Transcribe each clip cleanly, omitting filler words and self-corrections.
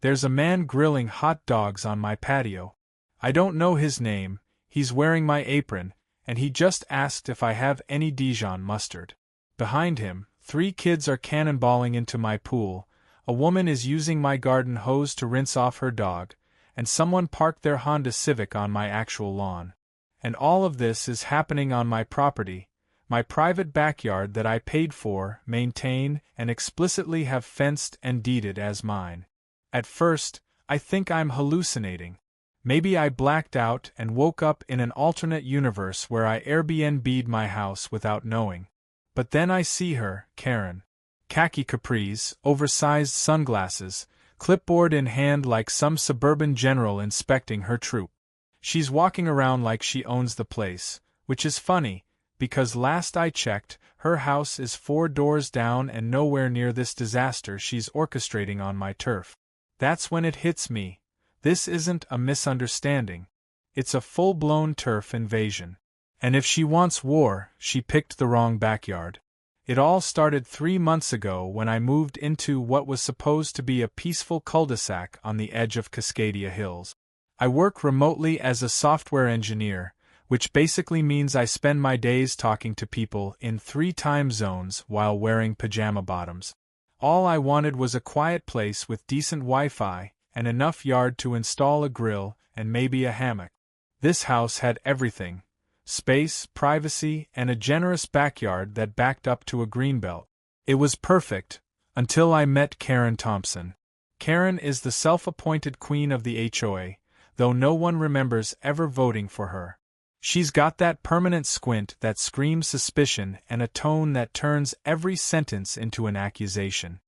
There's a man grilling hot dogs on my patio. I don't know his name, he's wearing my apron, and he just asked if I have any Dijon mustard. Behind him, 3 kids are cannonballing into my pool, a woman is using my garden hose to rinse off her dog, and someone parked their Honda Civic on my actual lawn. And all of this is happening on my property, my private backyard that I paid for, maintain, and explicitly have fenced and deeded as mine. At first, I think I'm hallucinating. Maybe I blacked out and woke up in an alternate universe where I Airbnb'd my house without knowing. But then I see her, Karen. Khaki capris, oversized sunglasses, clipboard in hand like some suburban general inspecting her troop. She's walking around like she owns the place, which is funny, because last I checked, her house is 4 doors down and nowhere near this disaster she's orchestrating on my turf. That's when it hits me. This isn't a misunderstanding. It's a full-blown turf invasion. And if she wants war, she picked the wrong backyard. It all started 3 months ago when I moved into what was supposed to be a peaceful cul-de-sac on the edge of Cascadia Hills. I work remotely as a software engineer, which basically means I spend my days talking to people in 3 time zones while wearing pajama bottoms. All I wanted was a quiet place with decent Wi-Fi and enough yard to install a grill and maybe a hammock. This house had everything: space, privacy, and a generous backyard that backed up to a greenbelt. It was perfect, until I met Karen Thompson. Karen is the self-appointed queen of the HOA, though no one remembers ever voting for her. She's got that permanent squint that screams suspicion and a tone that turns every sentence into an accusation.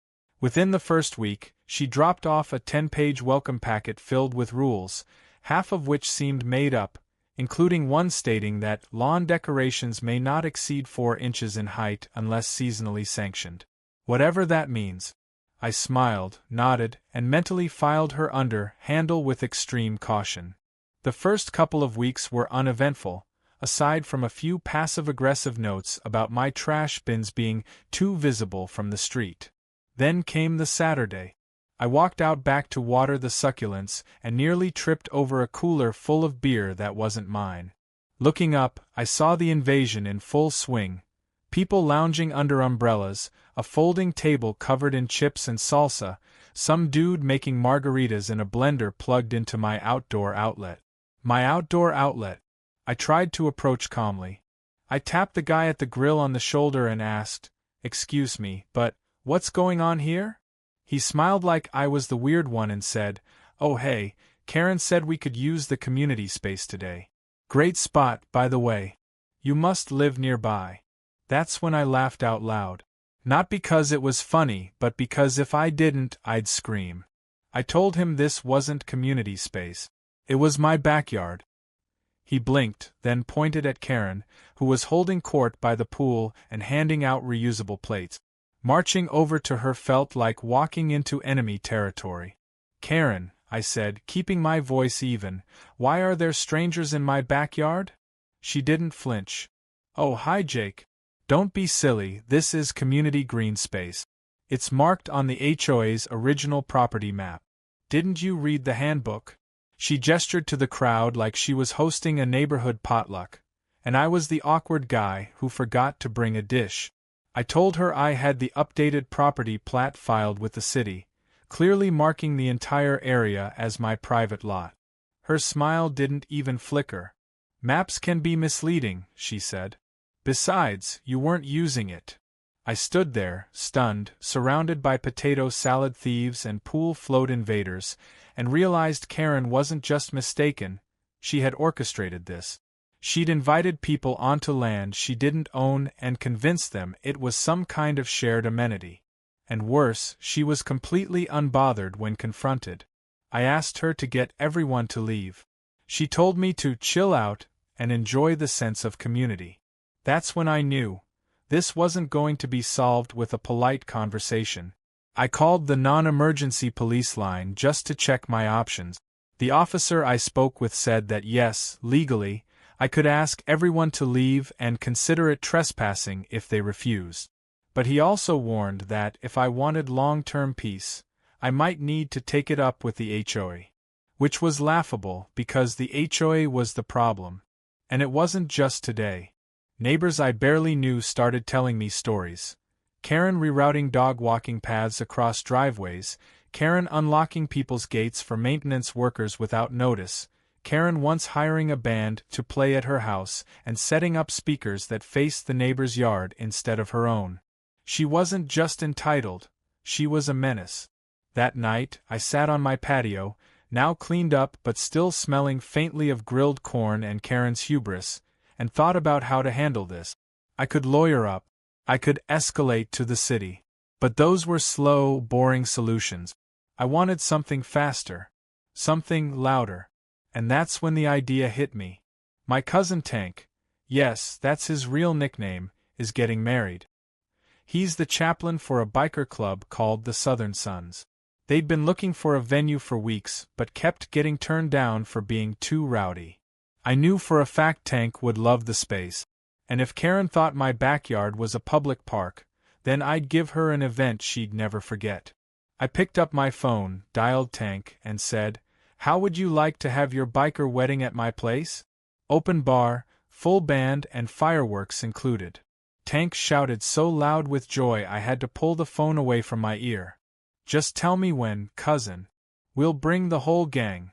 Within the first week, she dropped off a 10-page welcome packet filled with rules, half of which seemed made up, including one stating that lawn decorations may not exceed 4 inches in height unless seasonally sanctioned. Whatever that means. I smiled, nodded, and mentally filed her under handle with extreme caution. The first couple of weeks were uneventful, aside from a few passive-aggressive notes about my trash bins being too visible from the street. Then came the Saturday. I walked out back to water the succulents and nearly tripped over a cooler full of beer that wasn't mine. Looking up, I saw the invasion in full swing. People lounging under umbrellas, a folding table covered in chips and salsa, some dude making margaritas in a blender plugged into my outdoor outlet. My outdoor outlet. I tried to approach calmly. I tapped the guy at the grill on the shoulder and asked, "Excuse me, but what's going on here?" He smiled like I was the weird one and said, "Oh hey, Karen said we could use the community space today. Great spot, by the way. You must live nearby." That's when I laughed out loud. Not because it was funny, but because if I didn't, I'd scream. I told him this wasn't community space. It was my backyard. He blinked, then pointed at Karen, who was holding court by the pool and handing out reusable plates. Marching over to her felt like walking into enemy territory. "Karen," I said, keeping my voice even, "why are there strangers in my backyard?" She didn't flinch. "Oh hi Jake. Don't be silly, this is community green space. It's marked on the HOA's original property map. Didn't you read the handbook?" She gestured to the crowd like she was hosting a neighborhood potluck, and I was the awkward guy who forgot to bring a dish. I told her I had the updated property plat filed with the city, clearly marking the entire area as my private lot. Her smile didn't even flicker. "Maps can be misleading," she said. "Besides, you weren't using it." I stood there, stunned, surrounded by potato salad thieves and pool float invaders, and realized Karen wasn't just mistaken, she had orchestrated this. She'd invited people onto land she didn't own and convinced them it was some kind of shared amenity. And worse, she was completely unbothered when confronted. I asked her to get everyone to leave. She told me to chill out and enjoy the sense of community. That's when I knew. This wasn't going to be solved with a polite conversation. I called the non-emergency police line just to check my options. The officer I spoke with said that yes, legally, I could ask everyone to leave and consider it trespassing if they refused. But he also warned that if I wanted long-term peace, I might need to take it up with the HOA. Which was laughable because the HOA was the problem. And it wasn't just today. Neighbors I barely knew started telling me stories. Karen rerouting dog walking paths across driveways, Karen unlocking people's gates for maintenance workers without notice, Karen once hiring a band to play at her house and setting up speakers that faced the neighbor's yard instead of her own. She wasn't just entitled, she was a menace. That night, I sat on my patio, now cleaned up but still smelling faintly of grilled corn and Karen's hubris, and thought about how to handle this. I could lawyer up. I could escalate to the city. But those were slow, boring solutions. I wanted something faster. Something louder. And that's when the idea hit me. My cousin Tank, yes, that's his real nickname, is getting married. He's the chaplain for a biker club called the Southern Sons. They'd been looking for a venue for weeks but kept getting turned down for being too rowdy. I knew for a fact Tank would love the space. And if Karen thought my backyard was a public park, then I'd give her an event she'd never forget. I picked up my phone, dialed Tank, and said, "How would you like to have your biker wedding at my place? Open bar, full band and fireworks included." Tank shouted so loud with joy I had to pull the phone away from my ear. "Just tell me when, cousin. We'll bring the whole gang."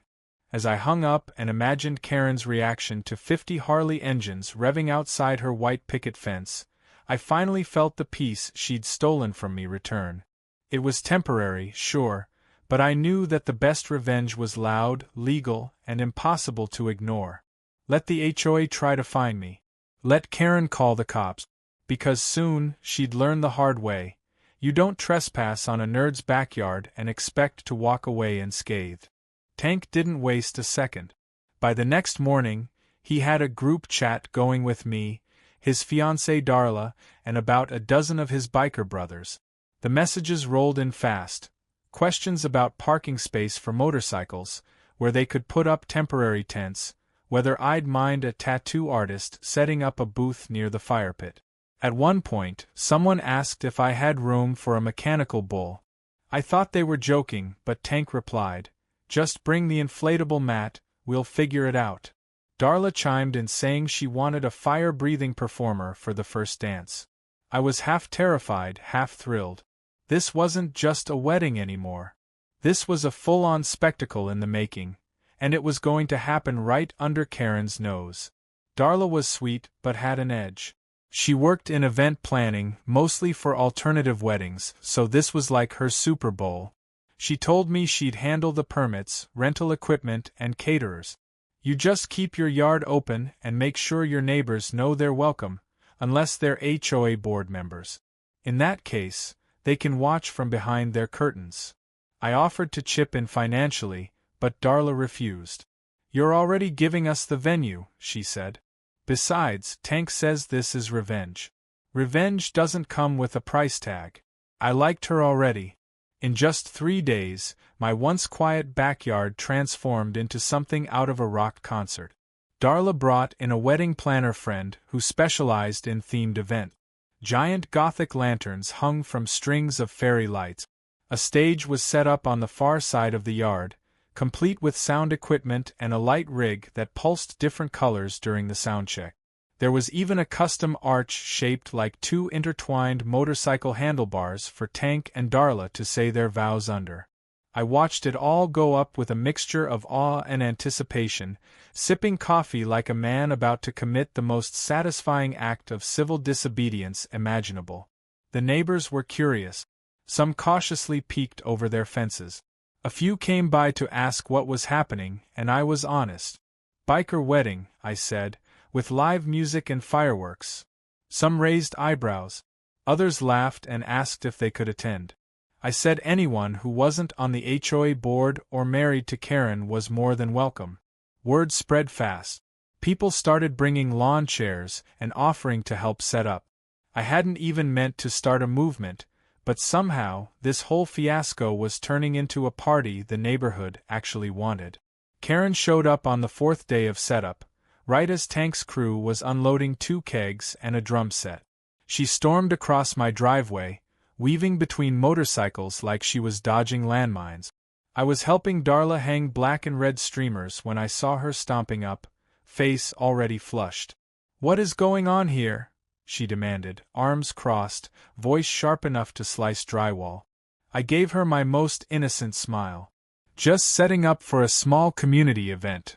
As I hung up and imagined Karen's reaction to 50 Harley engines revving outside her white picket fence, I finally felt the peace she'd stolen from me return. It was temporary, sure, but I knew that the best revenge was loud, legal, and impossible to ignore. Let the HOA try to find me. Let Karen call the cops. Because soon, she'd learn the hard way. You don't trespass on a nerd's backyard and expect to walk away unscathed. Tank didn't waste a second. By the next morning, he had a group chat going with me, his fiancée Darla, and about a dozen of his biker brothers. The messages rolled in fast. Questions about parking space for motorcycles, where they could put up temporary tents, whether I'd mind a tattoo artist setting up a booth near the fire pit. At one point, someone asked if I had room for a mechanical bull. I thought they were joking, but Tank replied, "Just bring the inflatable mat, we'll figure it out." Darla chimed in saying she wanted a fire-breathing performer for the first dance. I was half terrified, half thrilled. This wasn't just a wedding anymore. This was a full-on spectacle in the making, and it was going to happen right under Karen's nose. Darla was sweet, but had an edge. She worked in event planning, mostly for alternative weddings, so this was like her Super Bowl. She told me she'd handle the permits, rental equipment, and caterers. You just keep your yard open and make sure your neighbors know they're welcome, unless they're HOA board members. In that case, they can watch from behind their curtains. I offered to chip in financially, but Darla refused. "You're already giving us the venue," she said. "Besides, Tank says this is revenge. Revenge doesn't come with a price tag." I liked her already. In just 3 days, my once quiet backyard transformed into something out of a rock concert. Darla brought in a wedding planner friend who specialized in themed events. Giant Gothic lanterns hung from strings of fairy lights. A stage was set up on the far side of the yard, complete with sound equipment and a light rig that pulsed different colors during the soundcheck. There was even a custom arch shaped like 2 intertwined motorcycle handlebars for Tank and Darla to say their vows under. I watched it all go up with a mixture of awe and anticipation, sipping coffee like a man about to commit the most satisfying act of civil disobedience imaginable. The neighbors were curious. Some cautiously peeked over their fences. A few came by to ask what was happening, and I was honest. "Biker wedding," I said, "with live music and fireworks." Some raised eyebrows. Others laughed and asked if they could attend. I said anyone who wasn't on the HOA board or married to Karen was more than welcome. Word spread fast. People started bringing lawn chairs and offering to help set up. I hadn't even meant to start a movement, but somehow this whole fiasco was turning into a party the neighborhood actually wanted. Karen showed up on the 4th day of setup, right as Tank's crew was unloading 2 kegs and a drum set. She stormed across my driveway, weaving between motorcycles like she was dodging landmines. I was helping Darla hang black and red streamers when I saw her stomping up, face already flushed. "What is going on here?" she demanded, arms crossed, voice sharp enough to slice drywall. I gave her my most innocent smile. "Just setting up for a small community event."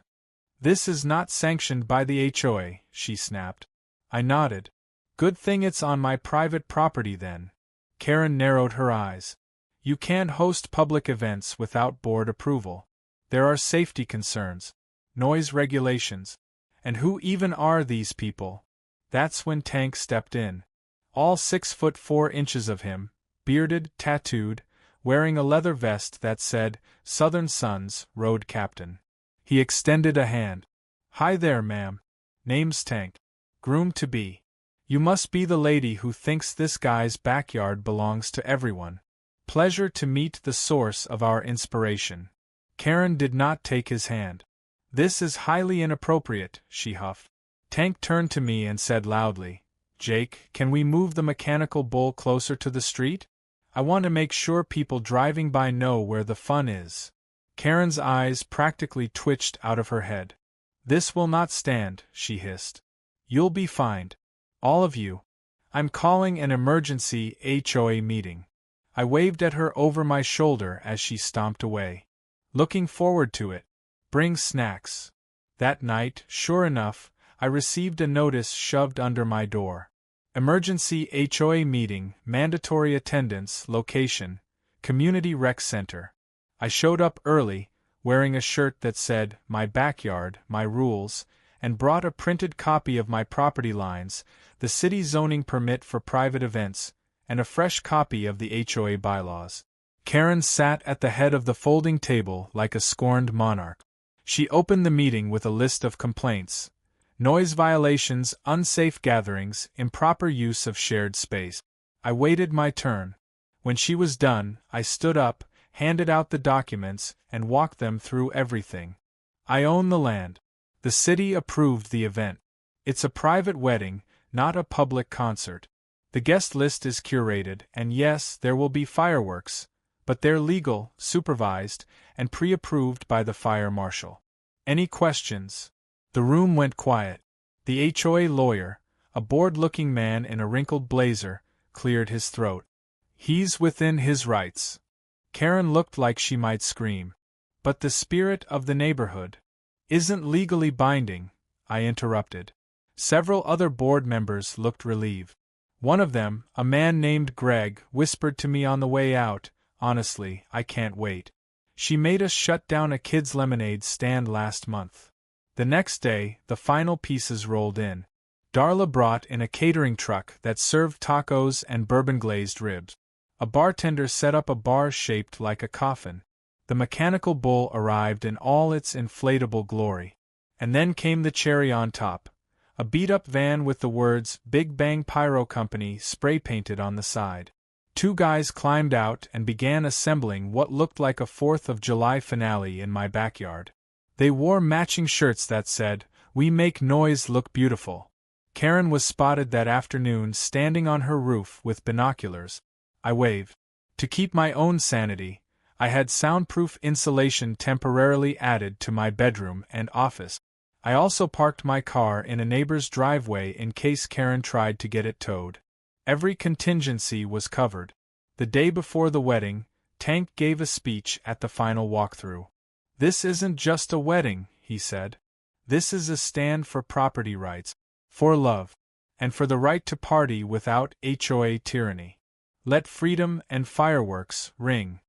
"This is not sanctioned by the HOA, she snapped. I nodded. "Good thing it's on my private property then." Karen narrowed her eyes. "You can't host public events without board approval. There are safety concerns, noise regulations. And who even are these people?" That's when Tank stepped in. All 6'4" of him, bearded, tattooed, wearing a leather vest that said, "Southern Sons, Road Captain." He extended a hand. "Hi there, ma'am. Name's Tank. Groom-to-be. You must be the lady who thinks this guy's backyard belongs to everyone. Pleasure to meet the source of our inspiration." Karen did not take his hand. "This is highly inappropriate," she huffed. Tank turned to me and said loudly, "Jake, can we move the mechanical bull closer to the street? I want to make sure people driving by know where the fun is." Karen's eyes practically twitched out of her head. "This will not stand," she hissed. "You'll be fined. All of you. I'm calling an emergency HOA meeting." I waved at her over my shoulder as she stomped away. "Looking forward to it. Bring snacks." That night, sure enough, I received a notice shoved under my door. Emergency HOA meeting, mandatory attendance, location, Community Rec Center. I showed up early, wearing a shirt that said, "My backyard, my rules," and brought a printed copy of my property lines, the city zoning permit for private events, and a fresh copy of the HOA bylaws. Karen sat at the head of the folding table like a scorned monarch. She opened the meeting with a list of complaints: noise violations, unsafe gatherings, improper use of shared space. I waited my turn. When she was done, I stood up, handed out the documents, and walked them through everything. "I own the land. The city approved the event. It's a private wedding, not a public concert. The guest list is curated, and yes, there will be fireworks, but they're legal, supervised, and pre-approved by the fire marshal. Any questions?" The room went quiet. The HOA lawyer, a bored-looking man in a wrinkled blazer, cleared his throat. "He's within his rights." Karen looked like she might scream. "But the spirit of the neighborhood isn't legally binding," I interrupted. Several other board members looked relieved. One of them, a man named Greg, whispered to me on the way out, "Honestly, I can't wait. She made us shut down a kids' lemonade stand last month." The next day, the final pieces rolled in. Darla brought in a catering truck that served tacos and bourbon-glazed ribs. A bartender set up a bar shaped like a coffin. The mechanical bull arrived in all its inflatable glory. And then came the cherry on top: a beat-up van with the words "Big Bang Pyro Company" spray-painted on the side. Two guys climbed out and began assembling what looked like a 4th of July finale in my backyard. They wore matching shirts that said, "We make noise look beautiful." Karen was spotted that afternoon standing on her roof with binoculars. I waved. To keep my own sanity, I had soundproof insulation temporarily added to my bedroom and office. I also parked my car in a neighbor's driveway in case Karen tried to get it towed. Every contingency was covered. The day before the wedding, Tank gave a speech at the final walkthrough. "This isn't just a wedding," he said. "This is a stand for property rights, for love, and for the right to party without HOA tyranny. Let freedom and fireworks ring."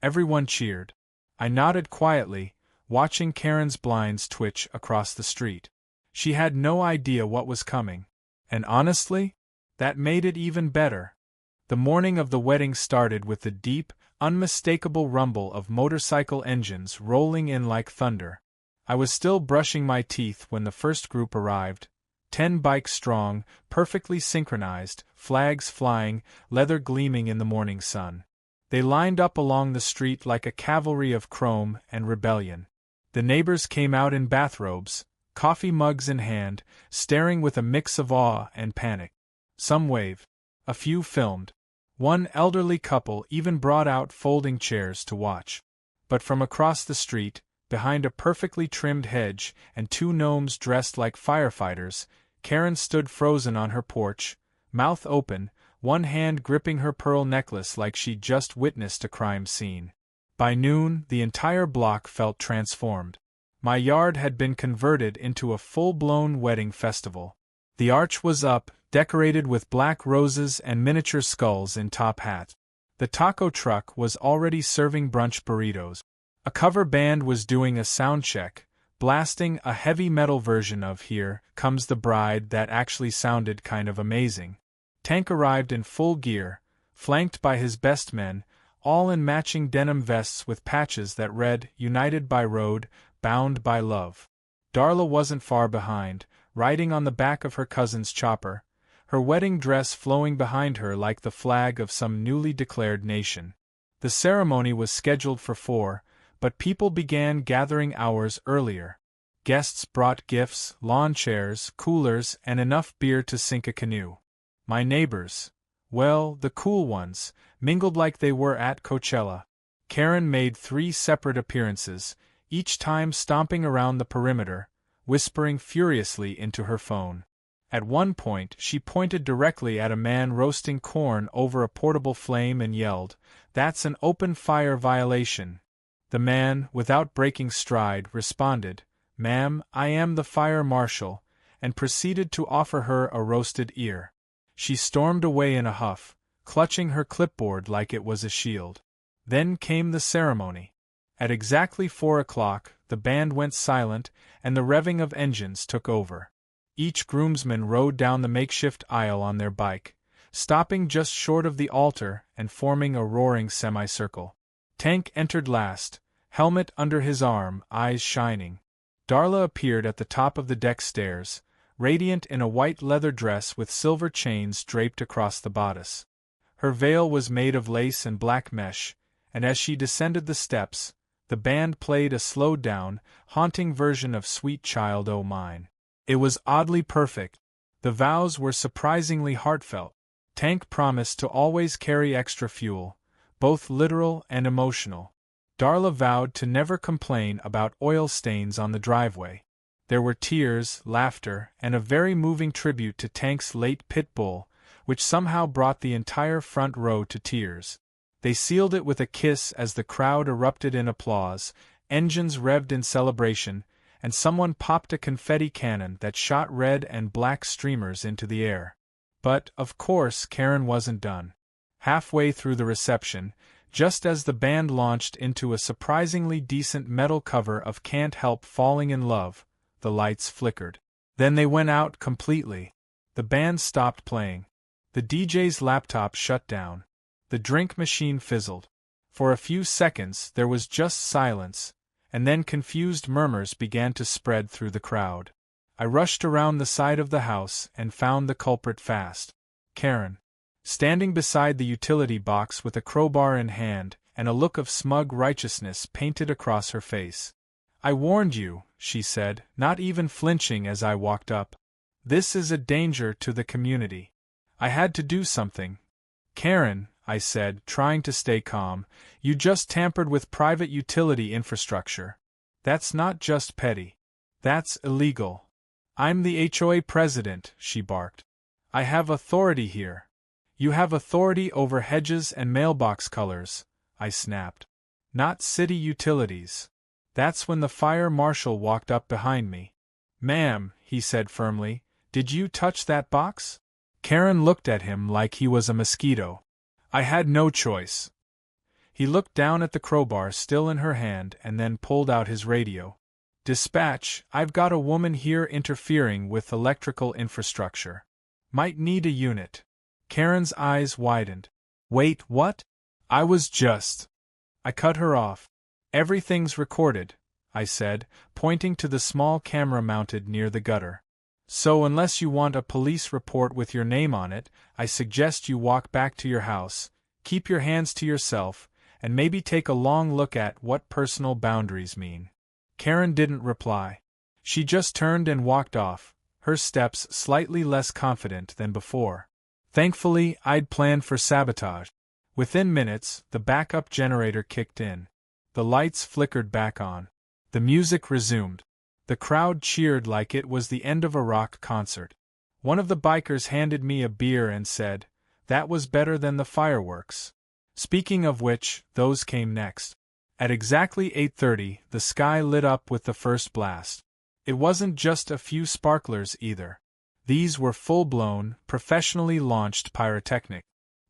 Everyone cheered. I nodded quietly, watching Karen's blinds twitch across the street. She had no idea what was coming. And honestly, that made it even better. The morning of the wedding started with the deep, unmistakable rumble of motorcycle engines rolling in like thunder. I was still brushing my teeth when the first group arrived, 10 bikes strong, perfectly synchronized, flags flying, leather gleaming in the morning sun. They lined up along the street like a cavalry of chrome and rebellion. The neighbors came out in bathrobes, coffee mugs in hand, staring with a mix of awe and panic. Some waved. A few filmed. One elderly couple even brought out folding chairs to watch. But from across the street, behind a perfectly trimmed hedge and two gnomes dressed like firefighters, Karen stood frozen on her porch, mouth open, one hand gripping her pearl necklace like she'd just witnessed a crime scene. By noon, the entire block felt transformed. My yard had been converted into a full-blown wedding festival. The arch was up, decorated with black roses and miniature skulls in top hats. The taco truck was already serving brunch burritos. A cover band was doing a sound check, blasting a heavy metal version of Here Comes the Bride that actually sounded kind of amazing. Tank arrived in full gear, flanked by his best men, all in matching denim vests with patches that read, "United by Road, Bound by Love." Darla wasn't far behind, riding on the back of her cousin's chopper, her wedding dress flowing behind her like the flag of some newly declared nation. The ceremony was scheduled for 4, but people began gathering hours earlier. Guests brought gifts, lawn chairs, coolers, and enough beer to sink a canoe. My neighbors, well, the cool ones, mingled like they were at Coachella. Karen made 3 separate appearances, each time stomping around the perimeter, whispering furiously into her phone. At one point, she pointed directly at a man roasting corn over a portable flame and yelled, "That's an open fire violation." The man, without breaking stride, responded, "Ma'am, I am the fire marshal," and proceeded to offer her a roasted ear. She stormed away in a huff, clutching her clipboard like it was a shield. Then came the ceremony. At exactly 4 o'clock, the band went silent, and the revving of engines took over. Each groomsman rode down the makeshift aisle on their bike, stopping just short of the altar and forming a roaring semicircle. Tank entered last, helmet under his arm, eyes shining. Darla appeared at the top of the deck stairs, radiant in a white leather dress with silver chains draped across the bodice. Her veil was made of lace and black mesh, and as she descended the steps, the band played a slowed-down, haunting version of Sweet Child O' Mine. It was oddly perfect. The vows were surprisingly heartfelt. Tank promised to always carry extra fuel, both literal and emotional. Darla vowed to never complain about oil stains on the driveway. There were tears, laughter, and a very moving tribute to Tank's late pit bull, which somehow brought the entire front row to tears. They sealed it with a kiss as the crowd erupted in applause, engines revved in celebration, and someone popped a confetti cannon that shot red and black streamers into the air. But, of course, Karen wasn't done. Halfway through the reception, just as the band launched into a surprisingly decent metal cover of Can't Help Falling in Love, the lights flickered. Then they went out completely. The band stopped playing. The DJ's laptop shut down. The drink machine fizzled. For a few seconds there was just silence, and then confused murmurs began to spread through the crowd. I rushed around the side of the house and found the culprit fast. Karen. Standing beside the utility box with a crowbar in hand and a look of smug righteousness painted across her face. "I warned you," she said, not even flinching as I walked up. "This is a danger to the community. I had to do something." "Karen," I said, trying to stay calm, "you just tampered with private utility infrastructure. That's not just petty. That's illegal." "I'm the HOA president," she barked. "I have authority here." "You have authority over hedges and mailbox colors," I snapped. "Not city utilities." That's when the fire marshal walked up behind me. "Ma'am," he said firmly, "did you touch that box?" Karen looked at him like he was a mosquito. I had no choice. He looked down at the crowbar still in her hand and then pulled out his radio. "Dispatch, I've got a woman here interfering with electrical infrastructure. Might need a unit." Karen's eyes widened. "Wait, what?" I cut her off. "Everything's recorded," I said, pointing to the small camera mounted near the gutter. "So unless you want a police report with your name on it, I suggest you walk back to your house, keep your hands to yourself, and maybe take a long look at what personal boundaries mean." Karen didn't reply. She just turned and walked off, her steps slightly less confident than before. Thankfully, I'd planned for sabotage. Within minutes, the backup generator kicked in. The lights flickered back on. The music resumed. The crowd cheered like it was the end of a rock concert. One of the bikers handed me a beer and said, "That was better than the fireworks." Speaking of which, those came next. At exactly 8:30, the sky lit up with the first blast. It wasn't just a few sparklers either. These were full-blown, professionally launched pyrotechnic.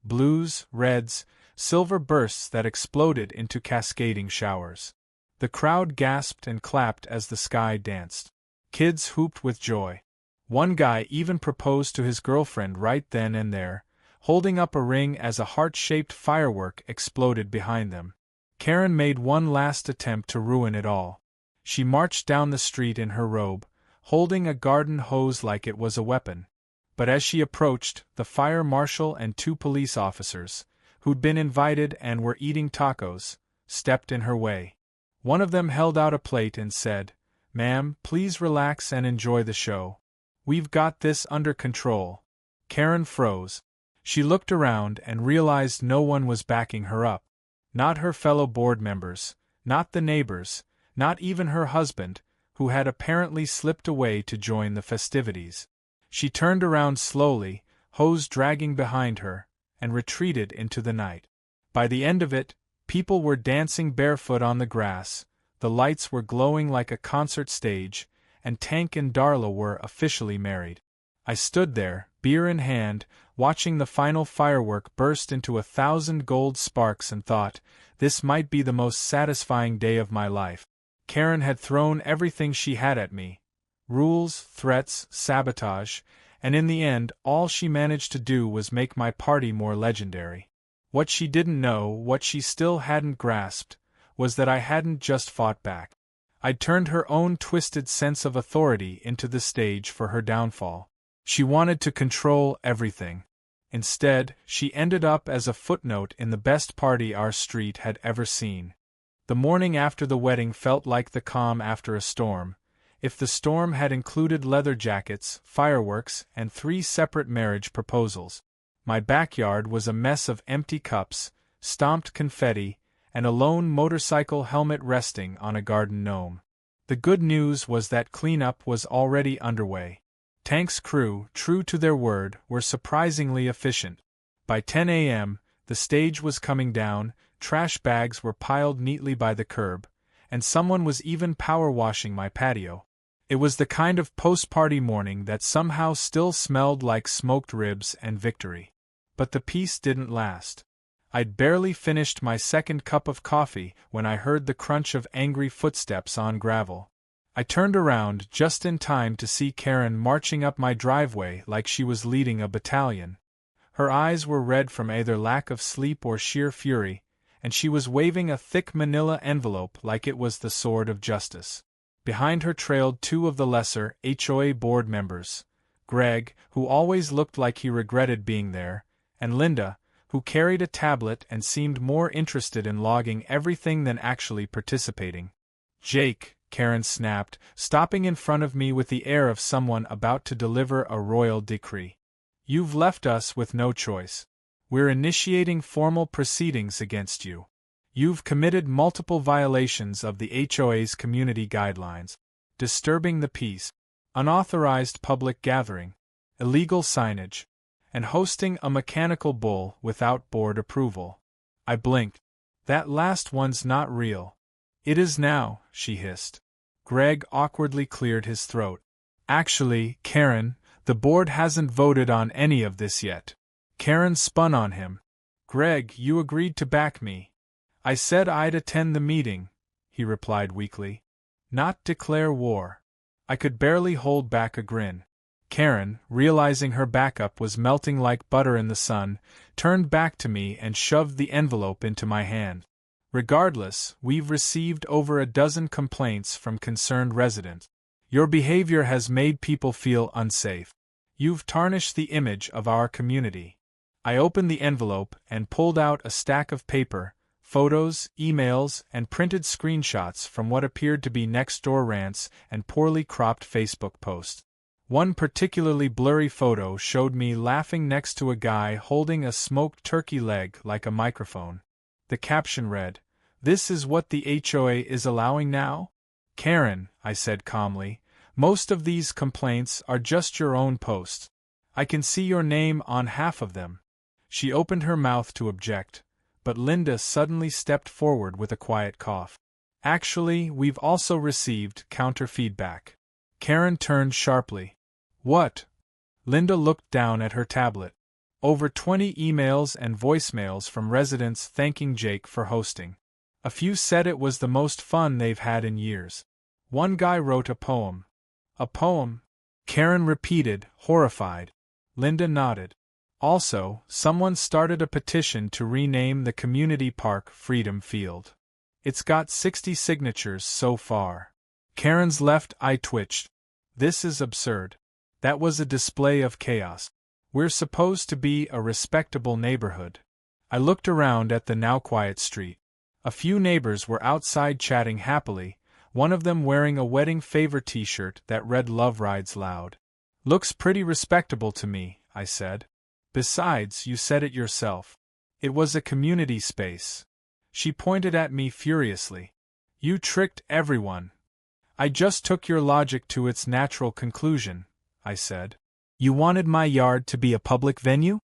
Blues, reds, silver bursts that exploded into cascading showers. The crowd gasped and clapped as the sky danced. Kids whooped with joy. One guy even proposed to his girlfriend right then and there, holding up a ring as a heart-shaped firework exploded behind them. Karen made one last attempt to ruin it all. She marched down the street in her robe, holding a garden hose like it was a weapon. But as she approached, the fire marshal and 2 police officers, who'd been invited and were eating tacos, stepped in her way. One of them held out a plate and said, "Ma'am, please relax and enjoy the show. We've got this under control." Karen froze. She looked around and realized no one was backing her up. Not her fellow board members, not the neighbors, not even her husband, who had apparently slipped away to join the festivities. She turned around slowly, hose dragging behind her, and retreated into the night. By the end of it, people were dancing barefoot on the grass, the lights were glowing like a concert stage, and Tank and Darla were officially married. I stood there, beer in hand, watching the final firework burst into 1,000 gold sparks and thought, this might be the most satisfying day of my life. Karen had thrown everything she had at me. Rules, threats, sabotage, and in the end all she managed to do was make my party more legendary. What she didn't know, what she still hadn't grasped, was that I hadn't just fought back. I'd turned her own twisted sense of authority into the stage for her downfall. She wanted to control everything. Instead, she ended up as a footnote in the best party our street had ever seen. The morning after the wedding felt like the calm after a storm, if the storm had included leather jackets, fireworks, and 3 separate marriage proposals. My backyard was a mess of empty cups, stomped confetti, and a lone motorcycle helmet resting on a garden gnome. The good news was that cleanup was already underway. Tank's crew, true to their word, were surprisingly efficient. By 10 a.m., the stage was coming down, trash bags were piled neatly by the curb, and someone was even power washing my patio. It was the kind of post-party morning that somehow still smelled like smoked ribs and victory. But the peace didn't last. I'd barely finished my second cup of coffee when I heard the crunch of angry footsteps on gravel. I turned around just in time to see Karen marching up my driveway like she was leading a battalion. Her eyes were red from either lack of sleep or sheer fury, and she was waving a thick manila envelope like it was the sword of justice. Behind her trailed 2 of the lesser HOA board members, Greg, who always looked like he regretted being there, and Linda, who carried a tablet and seemed more interested in logging everything than actually participating. "Jake," Karen snapped, stopping in front of me with the air of someone about to deliver a royal decree. "You've left us with no choice. We're initiating formal proceedings against you. You've committed multiple violations of the HOA's community guidelines, disturbing the peace, unauthorized public gathering, illegal signage, and hosting a mechanical bull without board approval." I blinked. "That last one's not real." "It is now," she hissed. Greg awkwardly cleared his throat. "Actually, Karen, the board hasn't voted on any of this yet." Karen spun on him. "Greg, you agreed to back me." "I said I'd attend the meeting," he replied weakly. "Not declare war." I could barely hold back a grin. Karen, realizing her backup was melting like butter in the sun, turned back to me and shoved the envelope into my hand. "Regardless, we've received over a dozen complaints from concerned residents. Your behavior has made people feel unsafe. You've tarnished the image of our community." I opened the envelope and pulled out a stack of paper, photos, emails, and printed screenshots from what appeared to be next-door rants and poorly cropped Facebook posts. One particularly blurry photo showed me laughing next to a guy holding a smoked turkey leg like a microphone. The caption read, "This is what the HOA is allowing now?" "Karen," I said calmly, "most of these complaints are just your own posts. I can see your name on half of them." She opened her mouth to object, but Linda suddenly stepped forward with a quiet cough. "Actually, we've also received counter-feedback." Karen turned sharply. "What?" Linda looked down at her tablet. "Over 20 emails and voicemails from residents thanking Jake for hosting. A few said it was the most fun they've had in years. One guy wrote a poem." "A poem?" Karen repeated, horrified. Linda nodded. "Also, someone started a petition to rename the community park Freedom Field. It's got 60 signatures so far." Karen's left eye twitched. "This is absurd. That was a display of chaos. We're supposed to be a respectable neighborhood." I looked around at the now quiet street. A few neighbors were outside chatting happily, one of them wearing a wedding favor t-shirt that read "Love Rides Loud." "Looks pretty respectable to me," I said. "Besides, you said it yourself. It was a community space." She pointed at me furiously. "You tricked everyone." "I just took your logic to its natural conclusion," I said. "You wanted my yard to be a public venue?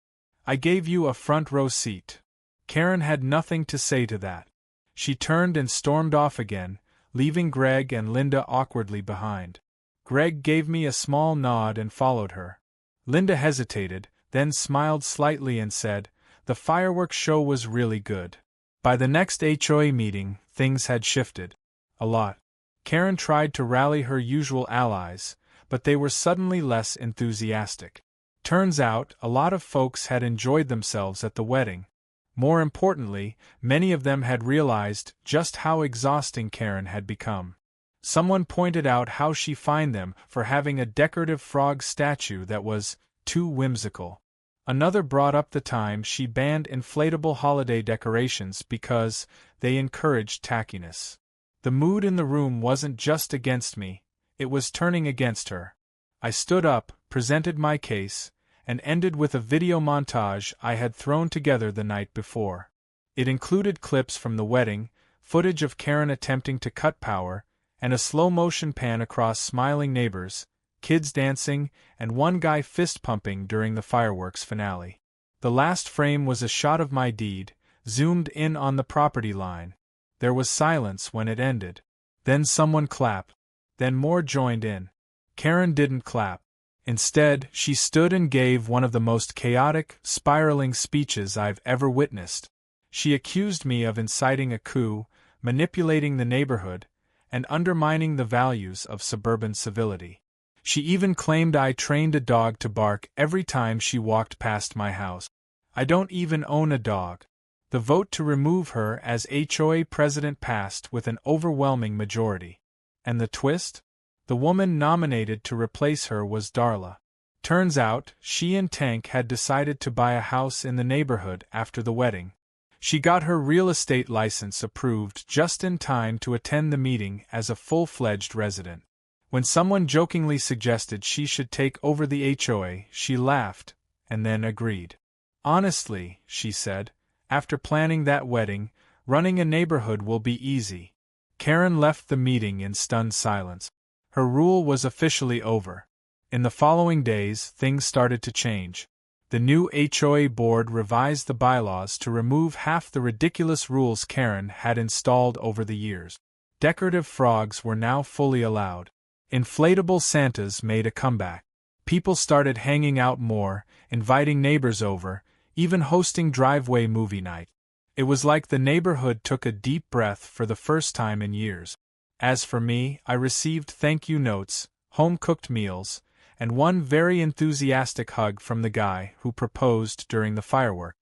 I gave you a front row seat." Karen had nothing to say to that. She turned and stormed off again, leaving Greg and Linda awkwardly behind. Greg gave me a small nod and followed her. Linda hesitated, then smiled slightly and said, "The fireworks show was really good." By the next HOA meeting, things had shifted. A lot. Karen tried to rally her usual allies, but they were suddenly less enthusiastic. Turns out, a lot of folks had enjoyed themselves at the wedding. More importantly, many of them had realized just how exhausting Karen had become. Someone pointed out how she fined them for having a decorative frog statue that was too whimsical. Another brought up the time she banned inflatable holiday decorations because they encouraged tackiness. The mood in the room wasn't just against me, it was turning against her. I stood up, presented my case, and ended with a video montage I had thrown together the night before. It included clips from the wedding, footage of Karen attempting to cut power, and a slow-motion pan across smiling neighbors, kids dancing, and one guy fist-pumping during the fireworks finale. The last frame was a shot of my deed, zoomed in on the property line. There was silence when it ended. Then someone clapped. Then more joined in. Karen didn't clap. Instead, she stood and gave one of the most chaotic, spiraling speeches I've ever witnessed. She accused me of inciting a coup, manipulating the neighborhood, and undermining the values of suburban civility. She even claimed I trained a dog to bark every time she walked past my house. I don't even own a dog. The vote to remove her as HOA president passed with an overwhelming majority. And the twist? The woman nominated to replace her was Darla. Turns out, she and Tank had decided to buy a house in the neighborhood after the wedding. She got her real estate license approved just in time to attend the meeting as a full-fledged resident. When someone jokingly suggested she should take over the HOA, she laughed, and then agreed. "Honestly," she said, "after planning that wedding, running a neighborhood will be easy." Karen left the meeting in stunned silence. Her rule was officially over. In the following days, things started to change. The new HOA board revised the bylaws to remove half the ridiculous rules Karen had installed over the years. Decorative frogs were now fully allowed. Inflatable Santas made a comeback. People started hanging out more, inviting neighbors over, even hosting driveway movie night. It was like the neighborhood took a deep breath for the first time in years. As for me, I received thank you notes, home-cooked meals, and one very enthusiastic hug from the guy who proposed during the firework.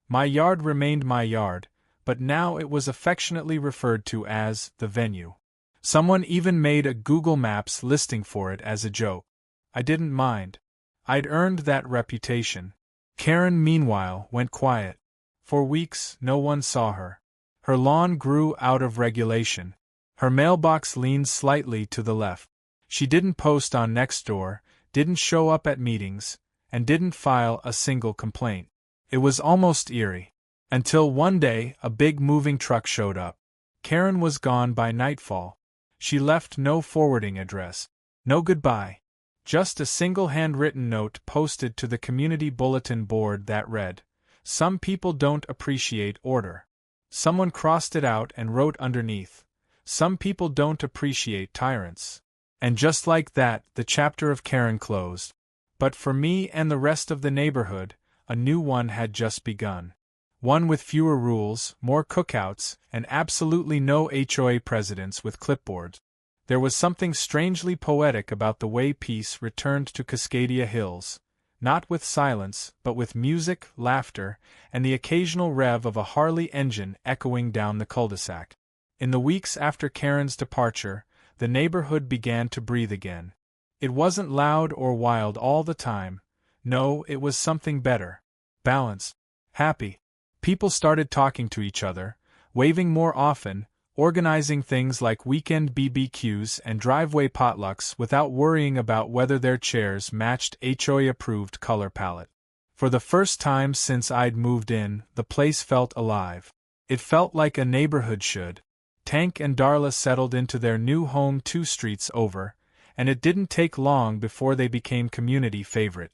My yard remained my yard, but now it was affectionately referred to as the venue. Someone even made a Google Maps listing for it as a joke. I didn't mind. I'd earned that reputation. Karen, meanwhile, went quiet. For weeks, no one saw her. Her lawn grew out of regulation. Her mailbox leaned slightly to the left. She didn't post on Nextdoor, didn't show up at meetings, and didn't file a single complaint. It was almost eerie. Until one day, a big moving truck showed up. Karen was gone by nightfall. She left no forwarding address. No goodbye. Just a single handwritten note posted to the community bulletin board that read, "Some people don't appreciate order." Someone crossed it out and wrote underneath, "Some people don't appreciate tyrants." And just like that, the chapter of Karen closed. But for me and the rest of the neighborhood, a new one had just begun. One with fewer rules, more cookouts, and absolutely no HOA presidents with clipboards. There was something strangely poetic about the way peace returned to Cascadia Hills, not with silence, but with music, laughter, and the occasional rev of a Harley engine echoing down the cul-de-sac. In the weeks after Karen's departure, the neighborhood began to breathe again. It wasn't loud or wild all the time. No, it was something better. Balanced. Happy. People started talking to each other, waving more often, organizing things like weekend BBQs and driveway potlucks without worrying about whether their chairs matched HOA-approved color palette. For the first time since I'd moved in, the place felt alive. It felt like a neighborhood should. Tank and Darla settled into their new home 2 streets over, and it didn't take long before they became community favorite.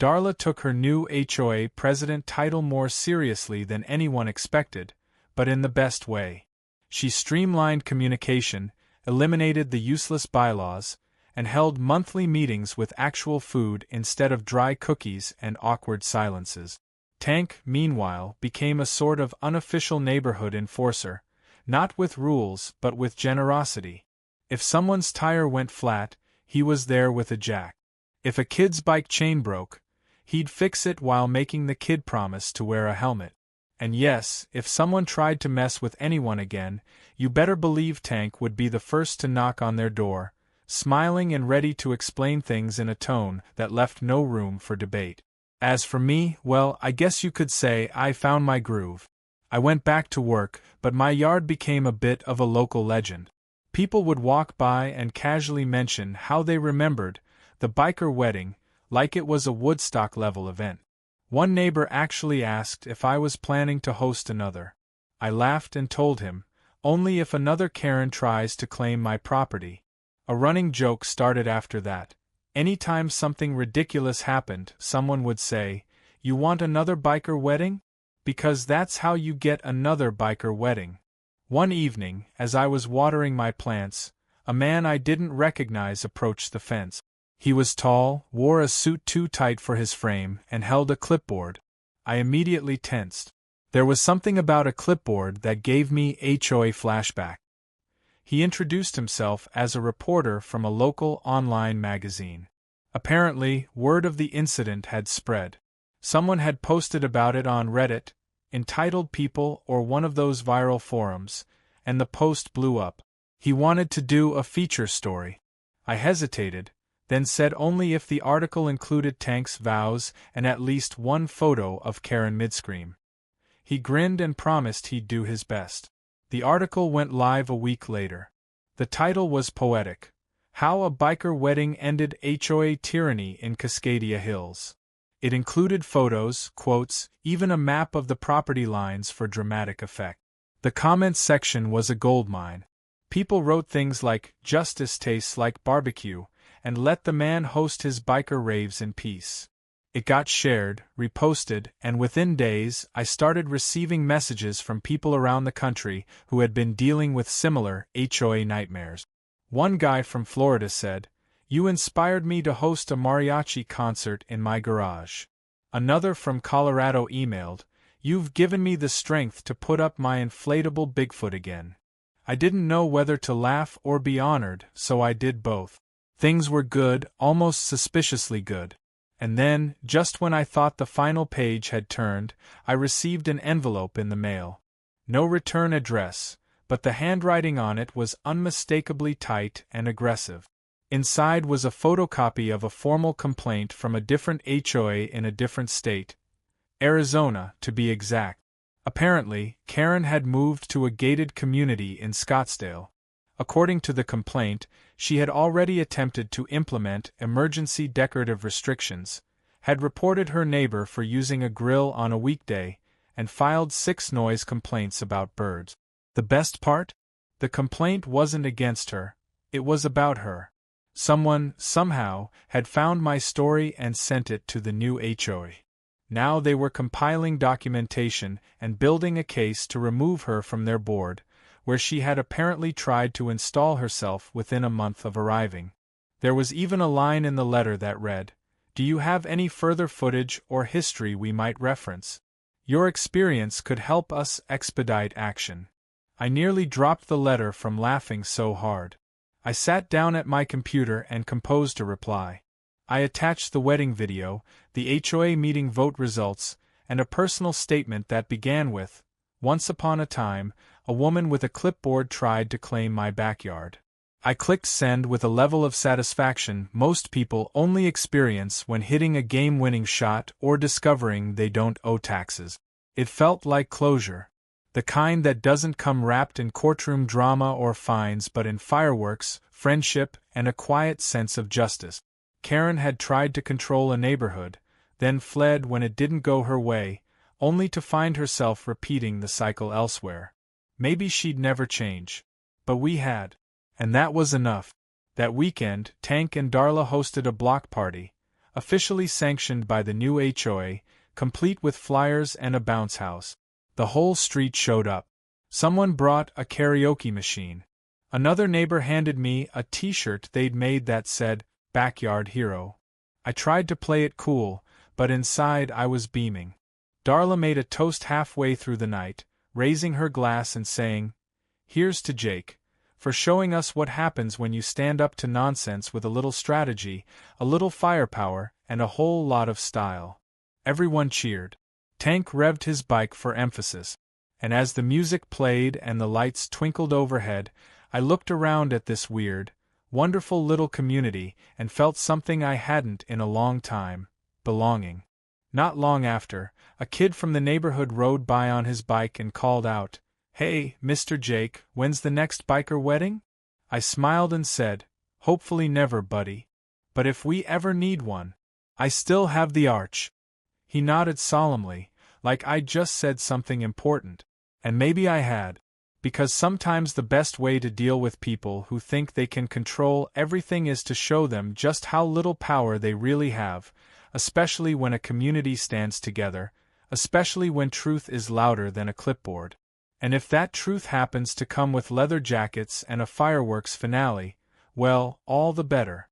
Darla took her new HOA president title more seriously than anyone expected, but in the best way. She streamlined communication, eliminated the useless bylaws, and held monthly meetings with actual food instead of dry cookies and awkward silences. Tank, meanwhile, became a sort of unofficial neighborhood enforcer, not with rules but with generosity. If someone's tire went flat, he was there with a jack. If a kid's bike chain broke, he'd fix it while making the kid promise to wear a helmet. And yes, if someone tried to mess with anyone again, you better believe Tank would be the first to knock on their door, smiling and ready to explain things in a tone that left no room for debate. As for me, well, I guess you could say I found my groove. I went back to work, but my yard became a bit of a local legend. People would walk by and casually mention how they remembered the biker wedding, like it was a Woodstock-level event. One neighbor actually asked if I was planning to host another. I laughed and told him, only if another Karen tries to claim my property. A running joke started after that. Anytime something ridiculous happened, someone would say, "You want another biker wedding?" Because that's how you get another biker wedding. One evening, as I was watering my plants, a man I didn't recognize approached the fence. He was tall, wore a suit too tight for his frame, and held a clipboard. I immediately tensed. There was something about a clipboard that gave me HOA flashback. He introduced himself as a reporter from a local online magazine. Apparently, word of the incident had spread. Someone had posted about it on Reddit, entitled People or one of those viral forums, and the post blew up. He wanted to do a feature story. I hesitated, then said only if the article included Tank's vows and at least one photo of Karen midscream. He grinned and promised he'd do his best. The article went live a week later. The title was poetic: How a Biker Wedding Ended HOA Tyranny in Cascadia Hills. It included photos, quotes, even a map of the property lines for dramatic effect. The comments section was a goldmine. People wrote things like, "Justice tastes like barbecue," and "Let the man host his biker raves in peace." It got shared, reposted, and within days I started receiving messages from people around the country who had been dealing with similar HOA nightmares. One guy from Florida said, "You inspired me to host a mariachi concert in my garage." Another from Colorado emailed, "You've given me the strength to put up my inflatable Bigfoot again." I didn't know whether to laugh or be honored, so I did both. Things were good, almost suspiciously good. And then, just when I thought the final page had turned, I received an envelope in the mail. No return address, but the handwriting on it was unmistakably tight and aggressive. Inside was a photocopy of a formal complaint from a different HOA in a different state. Arizona, to be exact. Apparently, Karen had moved to a gated community in Scottsdale. According to the complaint, she had already attempted to implement emergency decorative restrictions, had reported her neighbor for using a grill on a weekday, and filed 6 noise complaints about birds. The best part? The complaint wasn't against her, it was about her. Someone, somehow, had found my story and sent it to the new HOA. Now they were compiling documentation and building a case to remove her from their board, where she had apparently tried to install herself within a month of arriving. There was even a line in the letter that read, "Do you have any further footage or history we might reference? Your experience could help us expedite action." I nearly dropped the letter from laughing so hard. I sat down at my computer and composed a reply. I attached the wedding video, the HOA meeting vote results, and a personal statement that began with, "Once upon a time, a woman with a clipboard tried to claim my backyard." I clicked send with a level of satisfaction most people only experience when hitting a game-winning shot or discovering they don't owe taxes. It felt like closure. The kind that doesn't come wrapped in courtroom drama or fines but in fireworks, friendship, and a quiet sense of justice. Karen had tried to control a neighborhood, then fled when it didn't go her way, only to find herself repeating the cycle elsewhere. Maybe she'd never change. But we had. And that was enough. That weekend, Tank and Darla hosted a block party, officially sanctioned by the new HOA, complete with flyers and a bounce house. The whole street showed up. Someone brought a karaoke machine. Another neighbor handed me a t-shirt they'd made that said, "Backyard Hero." I tried to play it cool, but inside I was beaming. Darla made a toast halfway through the night, raising her glass and saying, "Here's to Jake, for showing us what happens when you stand up to nonsense with a little strategy, a little firepower, and a whole lot of style." Everyone cheered. Tank revved his bike for emphasis, and as the music played and the lights twinkled overhead, I looked around at this weird, wonderful little community and felt something I hadn't in a long time: belonging. Not long after, a kid from the neighborhood rode by on his bike and called out, "Hey, Mr. Jake, when's the next biker wedding?" I smiled and said, "Hopefully never, buddy. But if we ever need one, I still have the arch." He nodded solemnly, like I'd just said something important. And maybe I had. Because sometimes the best way to deal with people who think they can control everything is to show them just how little power they really have, especially when a community stands together, especially when truth is louder than a clipboard. And if that truth happens to come with leather jackets and a fireworks finale, well, all the better.